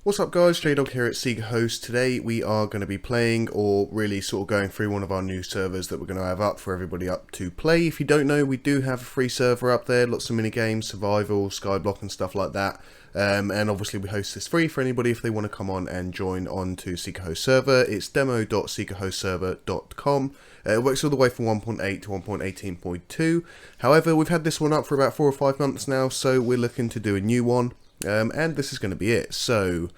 What's up guys, JDog here at SeekaHost. Today we are going to be playing, or really sort of going through one of our new servers that we're going to have up for everybody up to play. If you don't know, we do have a free server up there, lots of mini games, survival, Skyblock and stuff like that. And obviously we host this free for anybody if they want to come on and join on to SeekaHost server. It's demo.seekahostserver.com. It works all the way from 1.8 to 1.18.2. However, we've had this one up for about 4 or 5 months now, so we're looking to do a new one. And this is going to be it. So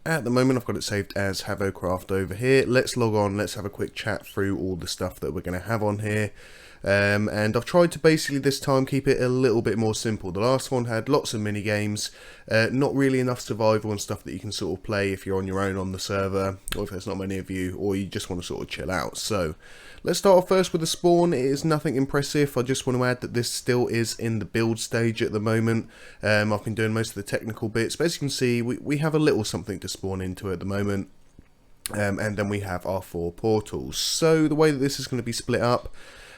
at the moment I've got it saved as HavoCraft over here. Let's log on, let's have a quick chat through all the stuff that we're going to have on here. And I've tried to basically this time keep it a little bit more simple. The last one had lots of mini games, not really enough survival and stuff that you can sort of play if you're on your own on the server, or if there's not many of you, or you just want to sort of chill out. So let's start off first with the spawn. It is nothing impressive. I just want to add that this still is in the build stage at the moment. I've been doing most of the technical bits, but as you can see, we have a little something to spawn into at the moment. And then we have our 4 portals. So the way that this is going to be split up,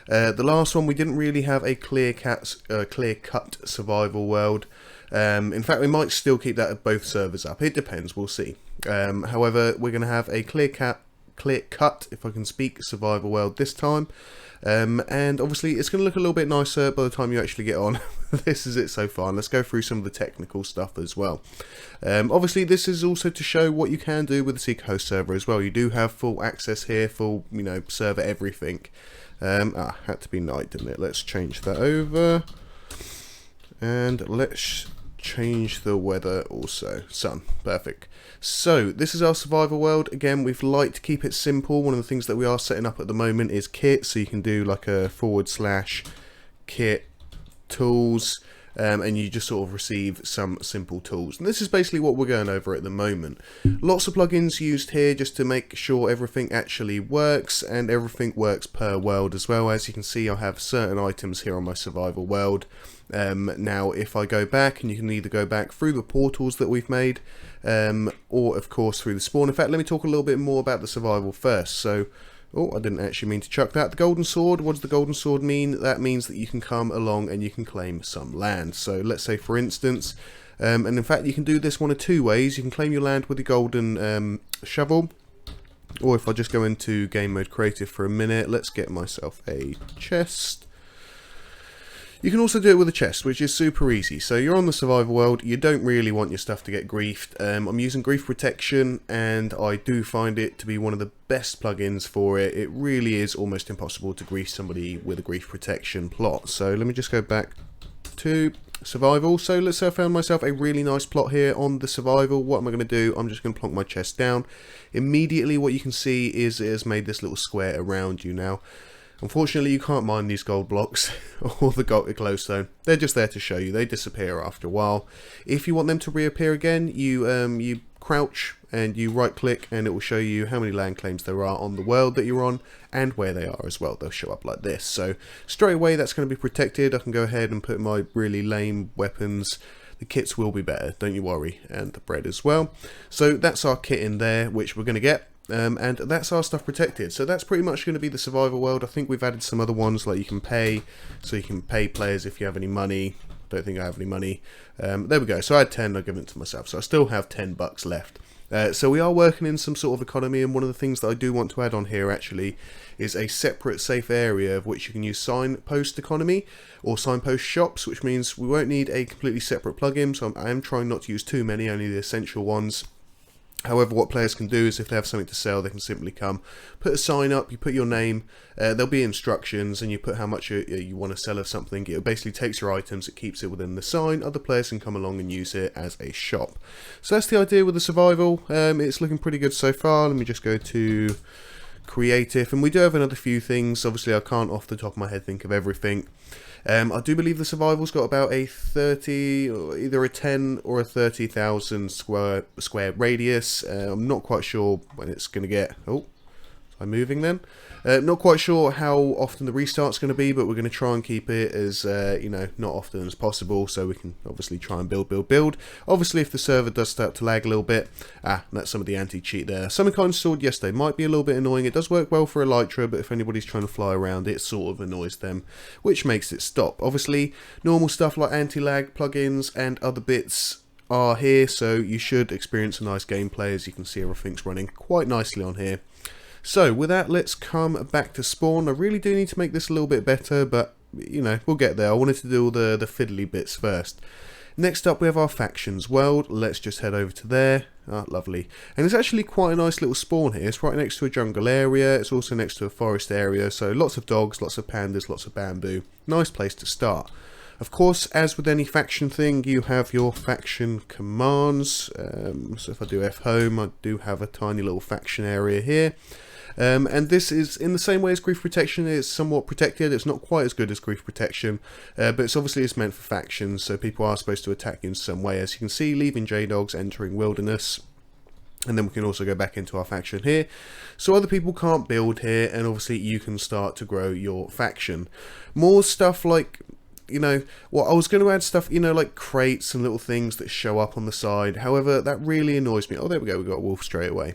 the last one we didn't really have a clear-cut survival world. In fact, we might still keep that at both servers up. It depends, we'll see. However, we're going to have a clear-cut, if I can speak, survival world this time. And obviously it's going to look a little bit nicer by the time you actually get on. This is it so far, and let's go through some of the technical stuff as well. Obviously this is also to show what you can do with the SeekaHost server as well. You do have full access here, full, server everything. Had to be night, didn't it? Let's change that over. And let's change the weather also. Sun. Perfect. So, this is our survival world. Again, we've liked to keep it simple. One of the things that we are setting up at the moment is kit. So you can do like a / kit tools. And you just sort of receive some simple tools. And this is basically what we're going over at the moment. Lots of plugins used here just to make sure everything actually works, and everything works per world as well. As you can see, I have certain items here on my survival world. Now if I go back, and you can either go back through the portals that we've made, or of course through the spawn. In fact, let me talk a little bit more about the survival first. So, oh, I didn't actually mean to chuck that. The golden sword, what does the golden sword mean? That means that you can come along and you can claim some land. So let's say for instance, and in fact you can do this one of 2 ways. You can claim your land with the golden shovel, or if I just go into game mode creative for a minute, let's get myself a chest. You can also do it with a chest, which is super easy. So you're on the survival world, you don't really want your stuff to get griefed. I'm using grief protection, and I do find it to be one of the best plugins for it. It really is almost impossible to grief somebody with a grief protection plot. So let me just go back to survival. So let's say I found myself a really nice plot here on the survival. What am I going to do? I'm just going to plonk my chest down. Immediately what you can see is it has made this little square around you now. Unfortunately, you can't mine these gold blocks or the glowstone. They're just there to show you. They disappear after a while. If you want them to reappear again, you crouch and you right click, and it will show you how many land claims there are on the world that you're on and where they are as well. They'll show up like this. So straight away that's going to be protected. I can go ahead and put my really lame weapons. The kits will be better, don't you worry, and the bread as well. So that's our kit in there, which we're going to get. And that's our stuff protected. So that's pretty much going to be the survival world. I think we've added some other ones, like you can pay, so you can pay players if you have any money. Don't think I have any money. There we go. So I had 10, I've given it to myself. So I still have 10 bucks left. So we are working in some sort of economy, and one of the things that I do want to add on here actually is a separate safe area of which you can use signpost economy or signpost shops, which means we won't need a completely separate plugin. So I am trying not to use too many, only the essential ones. However, what players can do is if they have something to sell, they can simply come, put a sign up, you put your name, there'll be instructions, and you put how much you want to sell of something. It basically takes your items, it keeps it within the sign, other players can come along and use it as a shop. So that's the idea with the survival. It's looking pretty good so far. Let me just go to creative, and we do have another few things. Obviously I can't off the top of my head think of everything. I do believe the survival's got about a 30, or either a 10 or a 30,000 square radius. I'm not quite sure when it's going to get... Oh, am I moving then? Not quite sure how often the restart's going to be, but we're going to try and keep it as, not often as possible, so we can obviously try and build. Obviously, if the server does start to lag a little bit, that's some of the anti-cheat there. Something I installed yesterday might be a little bit annoying. It does work well for Elytra, but if anybody's trying to fly around, it sort of annoys them, which makes it stop. Obviously, normal stuff like anti-lag plugins and other bits are here, so you should experience a nice gameplay. As you can see, everything's running quite nicely on here. So with that, let's come back to spawn. I really do need to make this a little bit better, but you know, we'll get there. I wanted to do all the fiddly bits first. Next up we have our factions world. Let's just head over to there. Ah, lovely. And it's actually quite a nice little spawn here. It's right next to a jungle area. It's also next to a forest area. So lots of dogs, lots of pandas, lots of bamboo. Nice place to start. Of course, as with any faction thing, you have your faction commands. So if I do F home, I do have a tiny little faction area here. And this is in the same way as grief protection. It's somewhat protected. It's not quite as good as grief protection, but it's meant for factions, so people are supposed to attack in some way. As you can see, leaving J-Dogs, entering wilderness. And then we can also go back into our faction here. So other people can't build here, and obviously you can start to grow your faction. More stuff like, you know, well, I was going to add stuff, you know, like crates and little things that show up on the side. However, that really annoys me. Oh, there we go. We got a wolf straight away.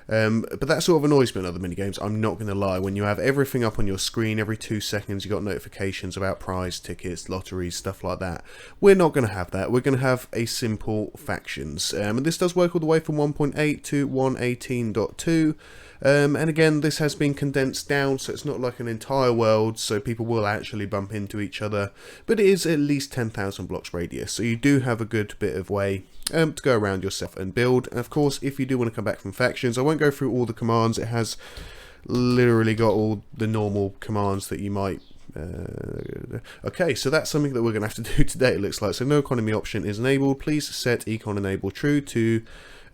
But that sort of annoys me in other minigames, I'm not going to lie. When you have everything up on your screen every 2 seconds, you got notifications about prize tickets, lotteries, stuff like that. We're not going to have that. We're going to have a simple factions. And this does work all the way from 1.8 to 1.18.2. And again, this has been condensed down, so it's not like an entire world, so people will actually bump into each other. But it is at least 10,000 blocks radius, so you do have a good bit of way to go around yourself and build. And of course, if you do want to come back from factions, I won't go through all the commands. It has literally got all the normal commands that you might... okay, so that's something that we're going to have to do today, it looks like. So no economy option is enabled. Please set econ enable true to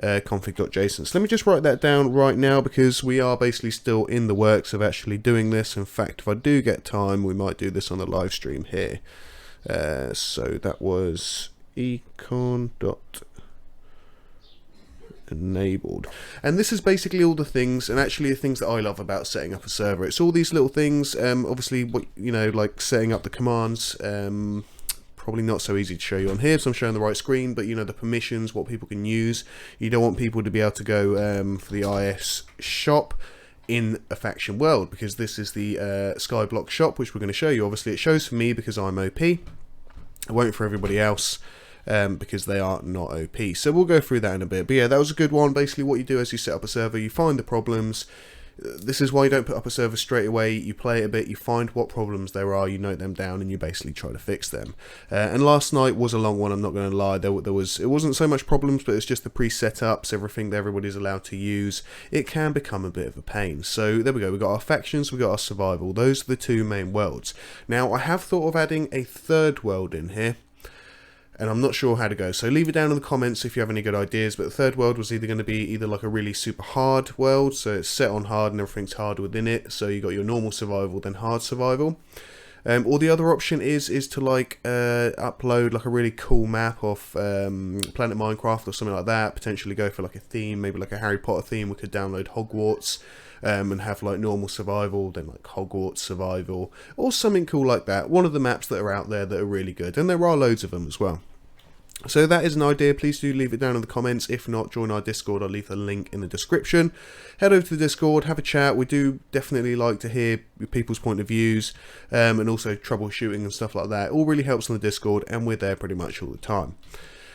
config.json. So let me just write that down right now, because we are basically still in the works of actually doing this. In fact, if I do get time, we might do this on the live stream here. So that was econ.enabled, and this is basically all the things, and actually the things that I love about setting up a server. It's all these little things. Obviously, what you know, like setting up the commands. Probably not so easy to show you on here, so I'm showing the right screen, but you know, the permissions, what people can use. You don't want people to be able to go for the IS shop in a faction world, because this is the Skyblock shop, which we're going to show you. Obviously it shows for me because I'm OP. It won't for everybody else, because they are not OP. So we'll go through that in a bit. But yeah, that was a good one. Basically what you do as you set up a server, you find the problems. This is why you don't put up a server straight away. You play it a bit, you find what problems there are, you note them down, and you basically try to fix them. And last night was a long one, I'm not going to lie. It wasn't so much problems, but it's just the pre-setups, everything that everybody's allowed to use. It can become a bit of a pain. So there we go, we've got our factions, we've got our survival. Those are the 2 main worlds. Now I have thought of adding a 3rd world in here, and I'm not sure how to go, so leave it down in the comments if you have any good ideas. But the 3rd world was either going to be like a really super hard world, so it's set on hard and everything's hard within it, so you got your normal survival, then hard survival. Or the other option is to like upload like a really cool map of Planet Minecraft or something like that, potentially go for like a theme, maybe like a Harry Potter theme. We could download Hogwarts and have like normal survival, then like Hogwarts survival, or something cool like that. One of the maps that are out there that are really good, and there are loads of them as well. So that is an idea. Please do leave it down in the comments. If not, join our Discord. I'll leave the link in the description. Head over to the Discord, have a chat. We do definitely like to hear people's point of views, and also troubleshooting and stuff like that. It all really helps on the Discord, and we're there pretty much all the time.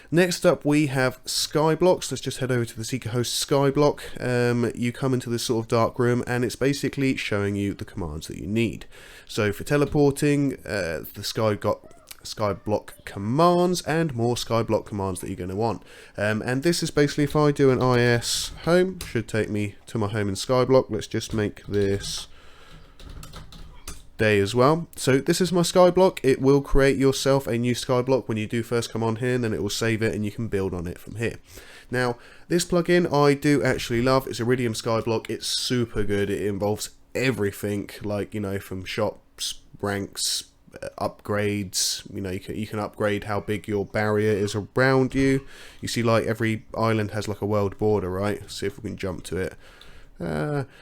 Next up we have Skyblocks. Let's just head over to the SeekaHost Skyblock. You come into this sort of dark room, and it's basically showing you the commands that you need. So for teleporting, the Skyblock commands, and more Skyblock commands that you're going to want. And this is basically, if I do an IS home, should take me to my home in Skyblock. Let's just make this day as well. So this is my Skyblock. It will create yourself a new Skyblock when you do first come on here, and then it will save it and you can build on it from here. Now this plugin I do actually love. It's Iridium Sky Block. It's super good. It involves everything, like, you know, from shops, ranks, upgrades. You know, you can upgrade how big your barrier is around you. You see, like, every island has like a world border, right? Let's see if we can jump to it.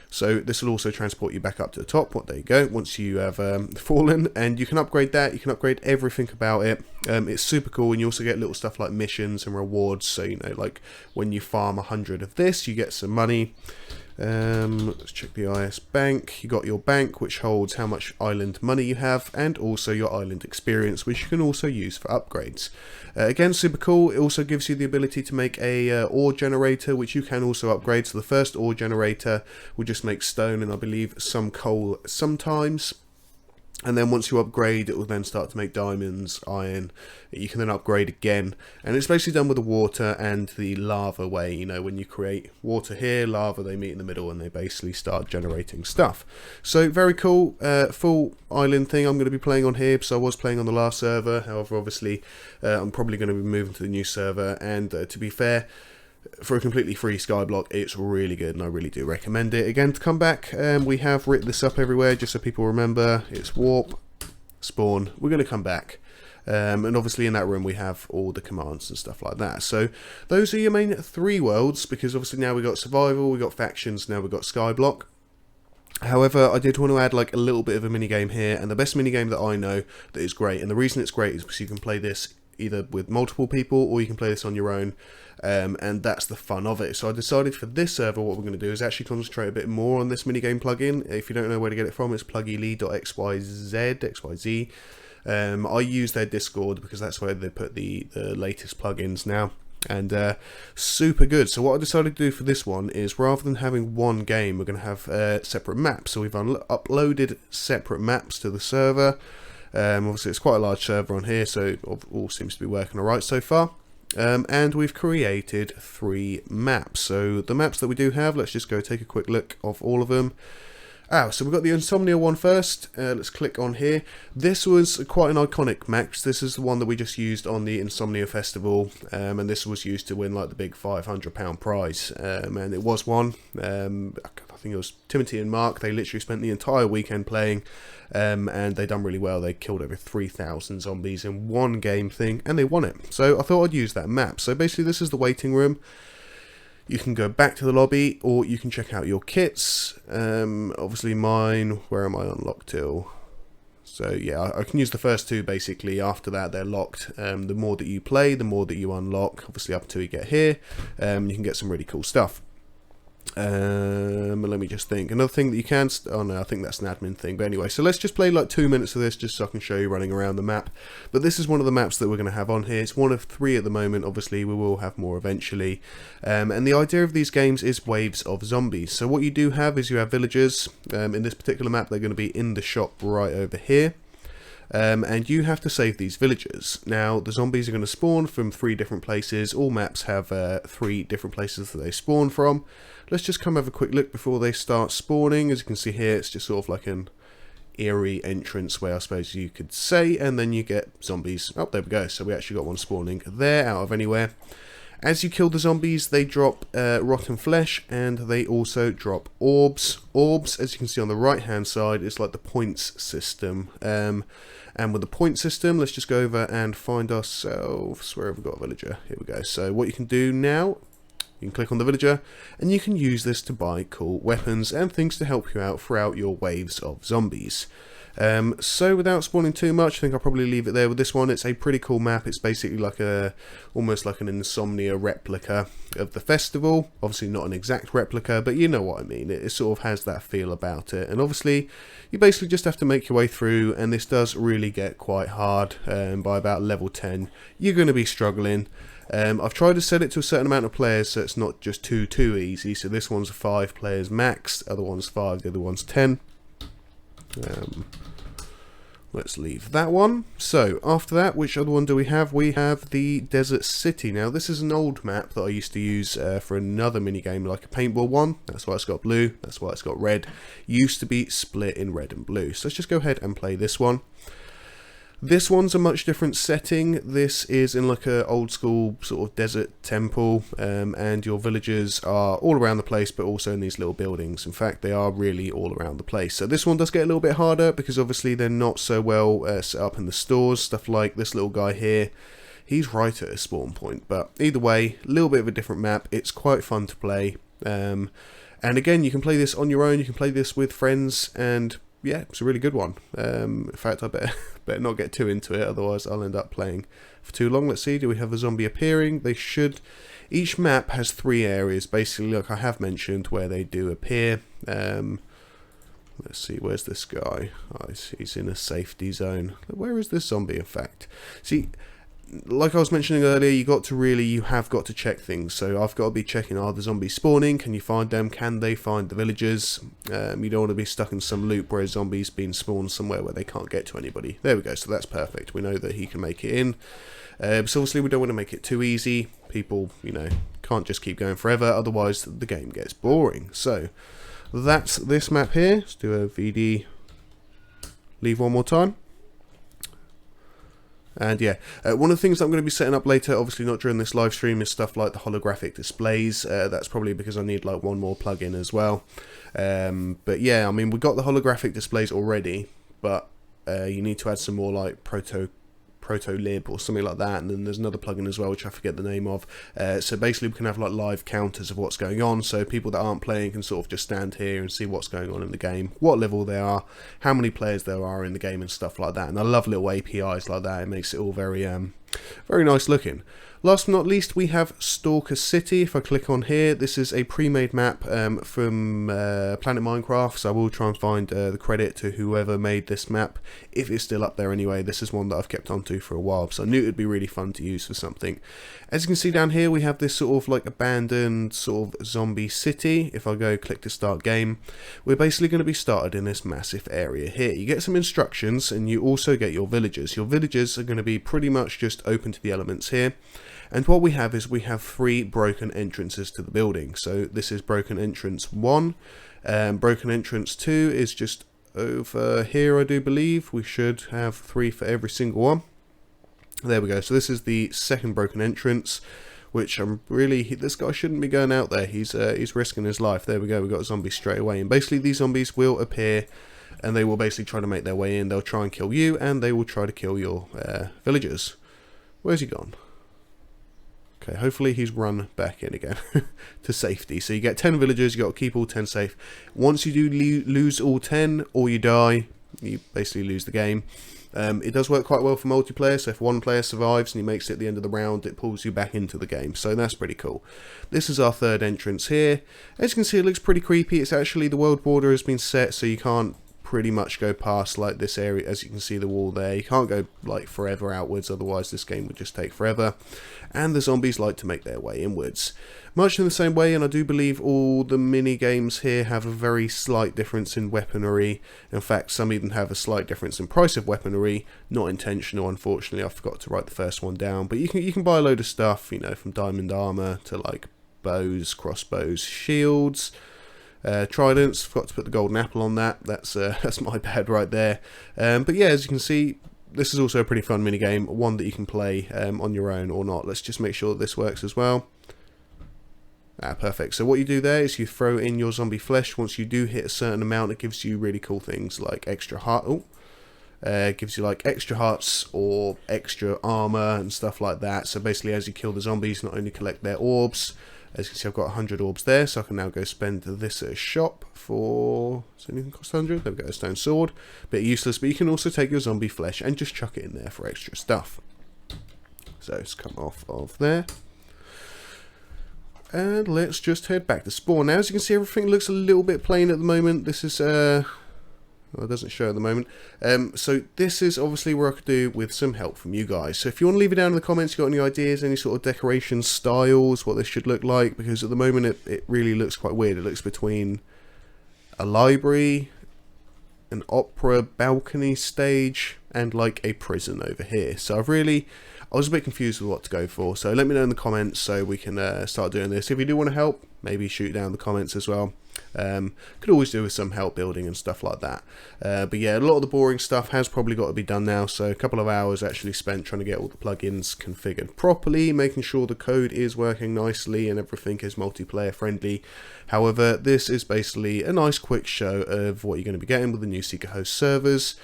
So this will also transport you back up to the top. There you go, once you have fallen, and you can upgrade that. You can upgrade everything about it. It's super cool, and you also get little stuff like missions and rewards. So, you know, like when you farm 100 of this, you get some money. Let's check the IS bank. You got your bank, which holds how much island money you have, and also your island experience, which you can also use for upgrades. Again, super cool. It also gives you the ability to make a ore generator, which you can also upgrade. So the first ore generator will just make stone and I believe some coal sometimes. And then once you upgrade, it will then start to make diamonds, iron. You can then upgrade again. And it's basically done with the water and the lava way. You know, when you create water here, lava, they meet in the middle and they basically start generating stuff. So very cool, full island thing I'm going to be playing on here. So I was playing on the last server. However, obviously, I'm probably going to be moving to the new server. And to be fair, for a completely free Skyblock, it's really good and I really do recommend it. Again, to come back, we have written this up everywhere just so people remember. It's warp, spawn, we're going to come back. And obviously in that room we have all the commands and stuff like that. So those are your main 3 worlds, because obviously now we've got survival, we've got factions, now we've got Skyblock. However, I did want to add like a little bit of a minigame here, and the best minigame that I know that is great, and the reason it's great is because you can play this either with multiple people or you can play this on your own, and that's the fun of it. So I decided for this server what we're going to do is actually concentrate a bit more on this minigame plugin. If you don't know where to get it from, it's plugily.xyz. I use their Discord because that's where they put the latest plugins now, and super good. So what I decided to do for this one is, rather than having one game, we're going to have separate maps. So we've uploaded separate maps to the server. Obviously it's quite a large server on here, so it all seems to be working alright so far. And we've created 3 maps. So the maps that we do have, let's just go take a quick look of all of them. So we've got the Insomnia one first. Let's click on here. This was quite an iconic map. This is the one that we just used on the Insomnia Festival, and this was used to win like the big £500 prize, and it was one. I think it was Timothy and Mark. They literally spent the entire weekend playing, and they done really well. They killed over 3,000 zombies in one game thing, and they won it. So I thought I'd use that map. So basically this is the waiting room. You can go back to the lobby, or you can check out your kits. Obviously mine, where am I unlocked till? So yeah, I can use the first 2 basically. After that they're locked. The more that you play, the more that you unlock, obviously up until you get here. You can get some really cool stuff. Let me just think. Another thing that you can... oh no, I think that's an admin thing. But anyway, so let's just play like 2 minutes of this just so I can show you running around the map. But this is one of the maps that we're going to have on here. It's one of 3 at the moment. Obviously, we will have more eventually. And the idea of these games is waves of zombies. So what you do have is you have villagers. In this particular map, they're going to be in the shop right over here. And you have to save these villagers. Now, the zombies are going to spawn from 3 different places. All maps have 3 different places that they spawn from. Let's just come have a quick look before they start spawning. As you can see here, it's just sort of like an eerie entrance way, I suppose you could say, and then you get zombies. Oh, there we go. So we actually got one spawning there out of anywhere. As you kill the zombies, they drop rotten flesh, and they also drop orbs. Orbs, as you can see on the right hand side, is like the points system. And with the point system, let's just go over and find ourselves, where have we got a villager? Here we go. So what you can do now, you can click on the villager, and you can use this to buy cool weapons and things to help you out throughout your waves of zombies. So without spoiling too much, I think I'll probably leave it there with this one. It's a pretty cool map. It's basically like almost like an Insomnia replica of the festival. Obviously not an exact replica, but you know what I mean. It sort of has that feel about it. And obviously you basically just have to make your way through, and this does really get quite hard. By about level 10 you're going to be struggling. I've tried to set it to a certain amount of players so it's not just too easy. So this one's 5 players max, the other one's 5, the other one's 10. Let's leave that one. So after that, which other one do we have? We have the Desert City. Now this is an old map that I used to use for another minigame, like a paintball one. That's why it's got blue, that's why it's got red. Used to be split in red and blue. So let's just go ahead and play this one. This one's a much different setting. This is in like a old school sort of desert temple, and your villagers are all around the place, but also in these little buildings. In fact, they are really all around the place. So this one does get a little bit harder because obviously they're not so well set up in the stores. Stuff like this little guy here, he's right at a spawn point. But either way, a little bit of a different map. It's quite fun to play. And again, you can play this on your own. You can play this with friends, and yeah, it's a really good one. In fact, I better not get too into it, otherwise I'll end up playing for too long. Let's see, do we have a zombie appearing? They should Each map has 3 areas, basically, like I have mentioned, where they do appear. Let's see, where's this guy? Oh, he's in a safety zone. Where is this zombie, in fact? See, like I was mentioning earlier, you have got to check things. So I've got to be checking, are the zombies spawning? Can you find them? Can they find the villagers? You don't want to be stuck in some loop where a zombie's been spawned somewhere where they can't get to anybody. There we go, so that's perfect. We know that he can make it in. So obviously we don't want to make it too easy. People, can't just keep going forever, otherwise the game gets boring. So that's this map here. Let's do a VD leave one more time. And yeah, one of the things that I'm going to be setting up later, obviously not during this live stream, is stuff like the holographic displays. That's probably because I need like one more plugin as well. But yeah, I mean, we've got the holographic displays already, but you need to add some more like proto-lib or something like that, and then there's another plugin as well which I forget the name of. So basically we can have like live counters of what's going on, so people that aren't playing can sort of just stand here and see what's going on in the game, what level they are, how many players there are in the game and stuff like that. And I love little APIs like that. It makes it all very very nice looking. Last but not least, we have Stalker City. If I click on here, this is a pre-made map from Planet Minecraft, so I will try and find the credit to whoever made this map, if it's still up there anyway. This is one that I've kept onto for a while, so I knew it would be really fun to use for something. As you can see down here, we have this sort of like abandoned sort of zombie city. If I go click to start game, we're basically going to be started in this massive area here. You get some instructions, and you also get your villagers. Your villagers are going to be pretty much just open to the elements here. And what we have is we have 3 broken entrances to the building. So this is broken entrance 1. Broken entrance 2 is just over here, I do believe. We should have 3 for every single one. There we go. So this is the second broken entrance, which this guy shouldn't be going out there. He's risking his life. There we go. We got a zombie straight away. And basically these zombies will appear, and they will basically try to make their way in. They'll try and kill you, and they will try to kill your villagers. Where's he gone? Okay, hopefully he's run back in again to safety. So you get 10 villagers, you got to keep all 10 safe. Once you do lose all 10, or you die, you basically lose the game. It does work quite well for multiplayer, so if one player survives and he makes it at the end of the round, it pulls you back into the game, so that's pretty cool. This is our third entrance here. As you can see, it looks pretty creepy. It's actually, the world border has been set, so you can't pretty much go past like this area. As you can see, the wall there, you can't go like forever outwards, otherwise this game would just take forever. And the zombies like to make their way inwards, much in the same way. And I do believe all the mini games here have a very slight difference in weaponry. In fact, some even have a slight difference in price of weaponry. Not intentional, unfortunately. I forgot to write the first one down, but you can buy a load of stuff, from diamond armor to like bows, crossbows, shields, tridents. Forgot to put the golden apple on that. That's my bad right there. But yeah, as you can see, this is also a pretty fun minigame, one that you can play on your own or not. Let's just make sure that this works as well. Perfect. So what you do there is you throw in your zombie flesh. Once you do hit a certain amount, it gives you really cool things like extra heart. Gives you like extra hearts or extra armor and stuff like that. So basically, as you kill the zombies, not only collect their orbs. As you can see, I've got 100 orbs there, so I can now go spend this at a shop for... Does anything cost 100? There we go, a stone sword. Bit useless, but you can also take your zombie flesh and just chuck it in there for extra stuff. So let's come off of there. And let's just head back to spawn. Now, as you can see, everything looks a little bit plain at the moment. This is... Well, it doesn't show at the moment. So this is obviously where I could do with some help from you guys. So if you want to leave it down in the comments, you got any ideas, any sort of decoration styles, what this should look like, because at the moment it really looks quite weird. It looks between a library, an opera balcony stage, and like a prison over here. So I was a bit confused with what to go for. So let me know in the comments so we can start doing this. If you do want to help, maybe shoot down the comments as well. Could always do with some help building and stuff like that. But yeah, a lot of the boring stuff has probably got to be done now. So a couple of hours actually spent trying to get all the plugins configured properly, making sure the code is working nicely and everything is multiplayer friendly. However, this is basically a nice quick show of what you're going to be getting with the new SeekaHost servers.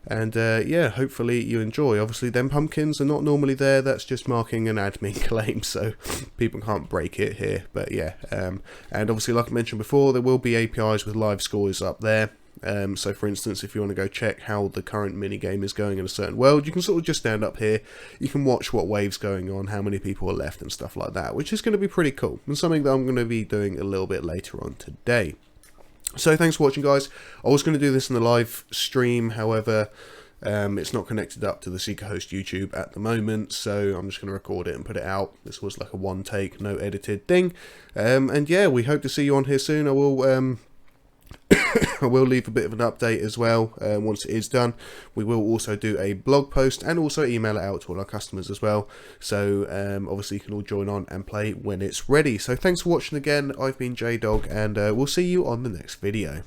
And yeah, hopefully you enjoy. Obviously, them pumpkins are not normally there. That's just marking an admin claim, so people can't break it here. But yeah, and obviously, like I mentioned before, there will be APIs with live scores up there. So for instance, if you want to go check how the current minigame is going in a certain world, you can sort of just stand up here, you can watch what wave's going on, how many people are left and stuff like that, which is going to be pretty cool, and something that I'm going to be doing a little bit later on today. So thanks for watching, guys. I was going to do this in the live stream, however, it's not connected up to the SeekaHost YouTube at the moment, so I'm just going to record it and put it out. This was like a one take, no edited thing. And yeah, we hope to see you on here soon. I will I will leave a bit of an update as well once it is done. We will also do a blog post and also email it out to all our customers as well. So obviously you can all join on and play when it's ready. So thanks for watching again. I've been JDog, and we'll see you on the next video.